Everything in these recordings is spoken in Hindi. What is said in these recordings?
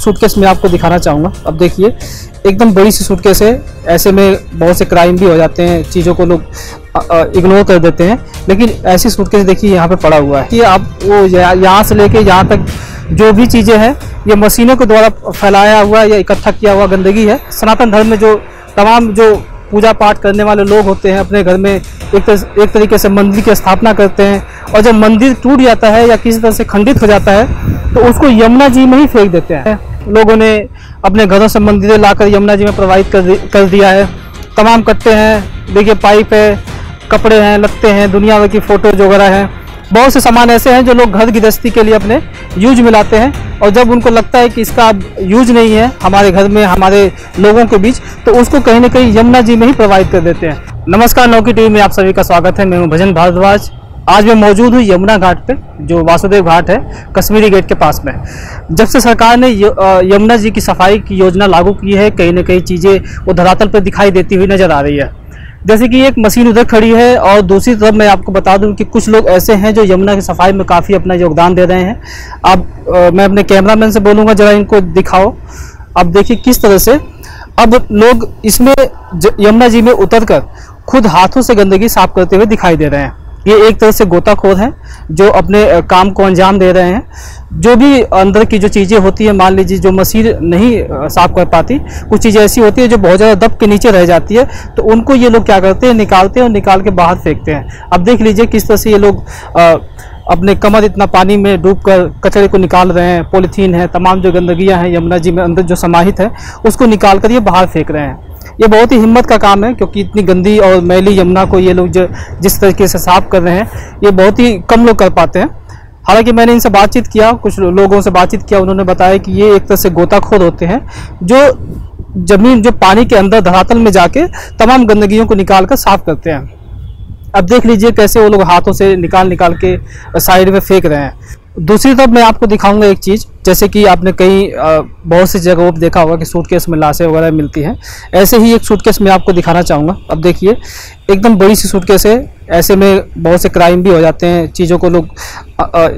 सूटकेस मैं आपको दिखाना चाहूँगा। अब देखिए एकदम बड़ी सी सूटकेस है। ऐसे में बहुत से क्राइम भी हो जाते हैं, चीज़ों को लोग इग्नोर कर देते हैं, लेकिन ऐसी सूटकेस देखिए यहाँ पे पड़ा हुआ है कि आप वो यहाँ से लेके यहाँ तक जो भी चीज़ें हैं ये मशीनों के द्वारा फैलाया हुआ या इकट्ठा किया हुआ गंदगी है। सनातन धर्म में जो तमाम जो पूजा पाठ करने वाले लोग होते हैं अपने घर में एक तरीके से मंदिर की स्थापना करते हैं, और जब मंदिर टूट जाता है या किसी तरह से खंडित हो जाता है तो उसको यमुना जी में ही फेंक देते हैं। लोगों ने अपने घरों से मंदिरें लाकर यमुना जी में प्रवाहित कर दिया है। तमाम कट्टे हैं, देखिए पाइप है, कपड़े हैं, लत्ते हैं, दुनिया भर की फ़ोटोज वगैरह हैं। बहुत से सामान ऐसे हैं जो लोग घर गृहस्थी के लिए अपने यूज में लाते हैं, और जब उनको लगता है कि इसका अब यूज नहीं है हमारे घर में, हमारे लोगों के बीच, तो उसको कहीं ना कहीं यमुना जी में ही प्रवाहित कर देते हैं। नमस्कार, नौकी टीवी में आप सभी का स्वागत है। मैं हूं भजन भारद्वाज। आज मैं मौजूद हूं यमुना घाट पे, जो वासुदेव घाट है कश्मीरी गेट के पास में। जब से सरकार ने यमुना जी की सफाई की योजना लागू की है, कहीं ना कहीं चीज़ें वो धरातल पर दिखाई देती हुई नज़र आ रही है। जैसे कि एक मशीन उधर खड़ी है, और दूसरी तरफ मैं आपको बता दूं कि कुछ लोग ऐसे हैं जो यमुना की सफाई में काफ़ी अपना योगदान दे रहे हैं। अब मैं अपने कैमरामैन से बोलूँगा जरा इनको दिखाओ। अब देखिए किस तरह से अब लोग इसमें यमुना जी में उतरकर खुद हाथों से गंदगी साफ करते हुए दिखाई दे रहे हैं। ये एक तरह से गोताखोर हैं जो अपने काम को अंजाम दे रहे हैं। जो भी अंदर की जो चीज़ें होती है, मान लीजिए जो मशीन नहीं साफ कर पाती, कुछ चीज़ें ऐसी होती है जो बहुत ज़्यादा दब के नीचे रह जाती है, तो उनको ये लोग क्या करते हैं, निकालते हैं और निकाल के बाहर फेंकते हैं। अब देख लीजिए किस तरह से ये लोग अपने कमर इतना पानी में डूबकर कचरे को निकाल रहे हैं। पॉलीथीन है, तमाम जो गंदगियाँ हैं यमुना जी में अंदर जो समाहित है, उसको निकाल कर ये बाहर फेंक रहे हैं। ये बहुत ही हिम्मत का काम है, क्योंकि इतनी गंदी और मैली यमुना को ये लोग जिस तरीके से साफ कर रहे हैं, ये बहुत ही कम लोग कर पाते हैं। हालांकि मैंने इनसे बातचीत किया, कुछ लोगों से बातचीत किया, उन्होंने बताया कि ये एक तरह से गोताखोर होते हैं जो जमीन, जो पानी के अंदर धरातल में जाके तमाम गंदगियों को निकाल कर साफ करते हैं। अब देख लीजिए कैसे वो लोग हाथों से निकाल के साइड में फेंक रहे हैं। दूसरी तरफ मैं आपको दिखाऊंगा एक चीज़, जैसे कि आपने कई बहुत सी जगहों पर देखा होगा कि सूटकेस में लाशें वगैरह मिलती हैं। ऐसे ही एक सूटकेस मैं आपको दिखाना चाहूँगा। अब देखिए एकदम बड़ी सी सूटकेस है। ऐसे में बहुत से क्राइम भी हो जाते हैं, चीज़ों को लोग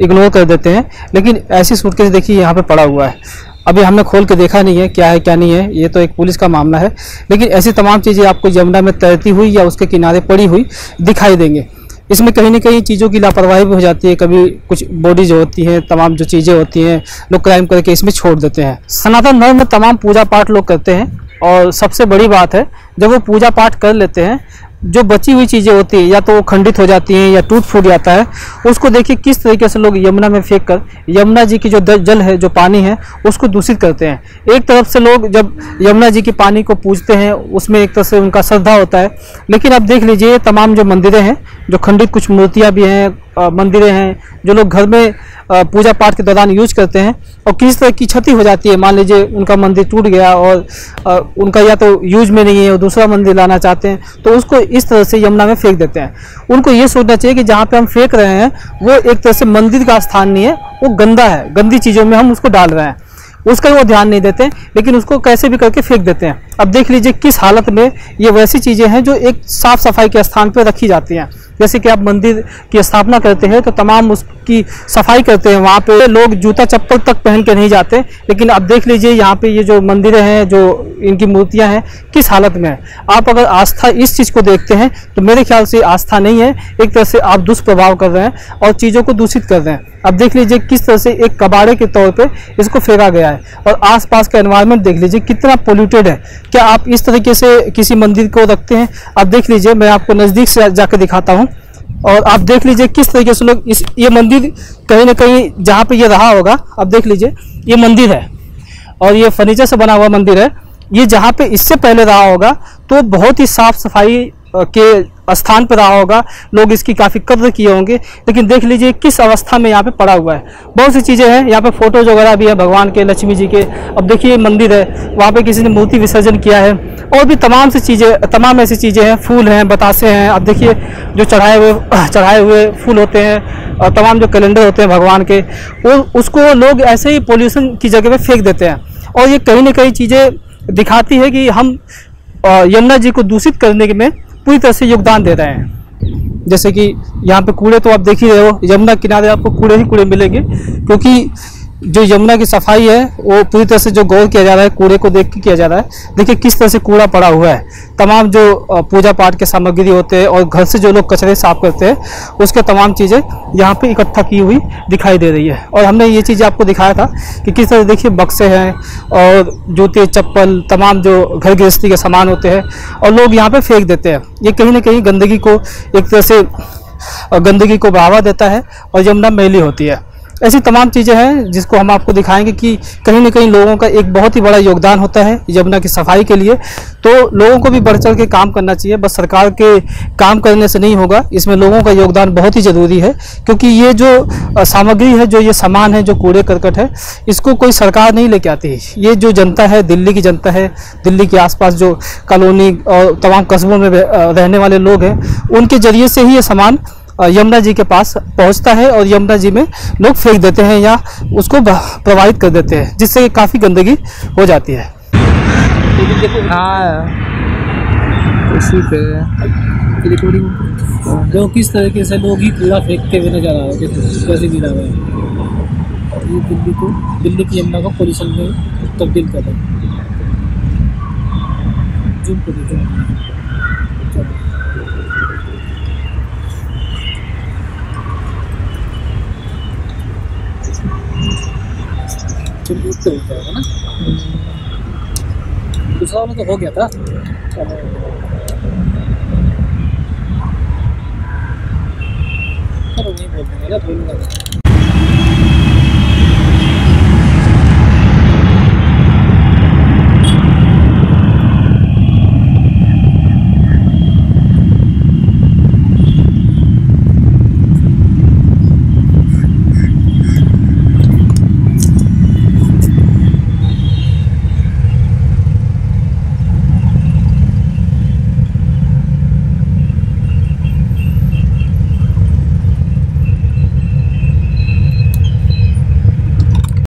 इग्नोर कर देते हैं, लेकिन ऐसी सूटकेस देखिए यहाँ पे पड़ा हुआ है। अभी हमने खोल के देखा नहीं है क्या है क्या नहीं है, ये तो एक पुलिस का मामला है, लेकिन ऐसी तमाम चीज़ें आपको यमुना में तैरती हुई या उसके किनारे पड़ी हुई दिखाई देंगे। इसमें कहीं ना कहीं चीज़ों की लापरवाही भी हो जाती है। कभी कुछ बॉडी जो होती है, तमाम जो चीज़ें होती हैं, लोग क्राइम करके इसमें छोड़ देते हैं। सनातन धर्म में तमाम पूजा पाठ लोग करते हैं, और सबसे बड़ी बात है जब वो पूजा पाठ कर लेते हैं, जो बची हुई चीज़ें होती है या तो वो खंडित हो जाती हैं या टूट फूट जाता है, उसको देखिए किस तरीके से लोग यमुना में फेंक कर यमुना जी की जो जल है, जो पानी है, उसको दूषित करते हैं। एक तरफ से लोग जब यमुना जी के पानी को पूजते हैं, उसमें एक तरह से उनका श्रद्धा होता है, लेकिन अब देख लीजिए तमाम जो मंदिरें हैं, जो खंडित कुछ मूर्तियाँ भी हैं, मंदिरें हैं जो लोग घर में पूजा पाठ के दौरान यूज करते हैं, और किस तरह की क्षति हो जाती है। मान लीजिए उनका मंदिर टूट गया और उनका या तो यूज में नहीं है और दूसरा मंदिर लाना चाहते हैं, तो उसको इस तरह से यमुना में फेंक देते हैं। उनको ये सोचना चाहिए कि जहाँ पे हम फेंक रहे हैं वो एक तरह से मंदिर का स्थान नहीं है, वो गंदा है, गंदी चीज़ों में हम उसको डाल रहे हैं, उसका वो ध्यान नहीं देते, लेकिन उसको कैसे भी करके फेंक देते हैं। अब देख लीजिए किस हालत में ये वैसी चीज़ें हैं जो एक साफ सफाई के स्थान पर रखी जाती हैं। जैसे कि आप मंदिर की स्थापना करते हैं तो तमाम उसकी सफाई करते हैं, वहाँ पे लोग जूता चप्पल तक पहन के नहीं जाते, लेकिन अब देख लीजिए यहाँ पे ये जो मंदिरें हैं, जो इनकी मूर्तियाँ हैं, किस हालत में है। आप अगर आस्था इस चीज़ को देखते हैं तो मेरे ख्याल से आस्था नहीं है, एक तरह से आप दुष्प्रभाव कर रहे हैं और चीज़ों को दूषित कर रहे हैं। अब देख लीजिए किस तरह से एक कबाड़े के तौर पे इसको फेंका गया है, और आसपास का एनवायरनमेंट देख लीजिए कितना पोल्यूटेड है। क्या आप इस तरीके से किसी मंदिर को रखते हैं? अब देख लीजिए, मैं आपको नज़दीक से जाकर दिखाता हूँ, और आप देख लीजिए किस तरीके से लोग ये मंदिर कहीं ना कहीं जहाँ पे ये रहा होगा, अब देख लीजिए ये मंदिर है और ये फर्नीचर से बना हुआ मंदिर है। ये जहाँ पे इससे पहले रहा होगा तो बहुत ही साफ सफाई के स्थान पर रहा होगा, लोग इसकी काफ़ी कद्र किए होंगे, लेकिन देख लीजिए किस अवस्था में यहाँ पे पड़ा हुआ है। बहुत सी चीज़ें हैं यहाँ पे, फोटोज वगैरह भी है भगवान के, लक्ष्मी जी के। अब देखिए मंदिर है, वहाँ पे किसी ने मूर्ति विसर्जन किया है, और भी तमाम सी चीज़ें, तमाम ऐसी चीज़ें हैं, फूल हैं, बतासे हैं। अब देखिए जो चढ़ाए हुए फूल होते हैं, और तमाम जो कैलेंडर होते हैं भगवान के, वो उसको लोग ऐसे ही पोल्यूशन की जगह पर फेंक देते हैं। और ये कहीं ना कहीं चीज़ें दिखाती है कि हम यमुना जी को दूषित करने में पूरी तरह से योगदान दे रहे हैं। जैसे कि यहाँ पे कूड़े तो आप देख ही रहे हो, यमुना किनारे आपको कूड़े ही कूड़े मिलेंगे, क्योंकि जो यमुना की सफाई है वो पूरी तरह से जो गौर किया जा रहा है, कूड़े को देख के किया जा रहा है। देखिए किस तरह से कूड़ा पड़ा हुआ है, तमाम जो पूजा पाठ के सामग्री होते हैं और घर से जो लोग कचरे साफ करते हैं उसके तमाम चीज़ें यहाँ पे इकट्ठा की हुई दिखाई दे रही है। और हमने ये चीज़ आपको दिखाया था कि किस तरह देखिए बक्से हैं और जूते चप्पल तमाम जो घर गृहस्थी के सामान होते हैं और लोग यहाँ पे फेंक देते हैं। ये कहीं ना कहीं गंदगी को एक तरह से गंदगी को बढ़ावा देता है और यमुना मैली होती है। ऐसी तमाम चीज़ें हैं जिसको हम आपको दिखाएंगे कि कहीं ना कहीं लोगों का एक बहुत ही बड़ा योगदान होता है यमुना की सफाई के लिए। तो लोगों को भी बढ़ चढ़ के काम करना चाहिए, बस सरकार के काम करने से नहीं होगा, इसमें लोगों का योगदान बहुत ही ज़रूरी है। क्योंकि ये जो सामग्री है, जो ये सामान है, जो कूड़े करकट है, इसको कोई सरकार नहीं लेके आती। ये जो जनता है, दिल्ली की जनता है, दिल्ली के आसपास जो कॉलोनी और तमाम कस्बों में रहने वाले लोग हैं, उनके ज़रिए से ही ये सामान यमुना जी के पास पहुंचता है और यमुना जी में लोग फेंक देते हैं या उसको प्रभावित कर देते हैं, जिससे काफ़ी गंदगी हो जाती है। उसी पे रिकॉर्डिंग जो किस तरीके से लोग ही कूड़ा फेंकते हुए नजर आ रहे हैं, कैसे गिरा हुआ है। ये दिल्ली की यमुना को पोल्यूशन में तब्दील कर रहे हैं। जूम को देखो, चलिए तो हो जाएगा ना। दूसरा वाला तो हो गया था। चलो नहीं बोल देंगे ना, बोलूँगा।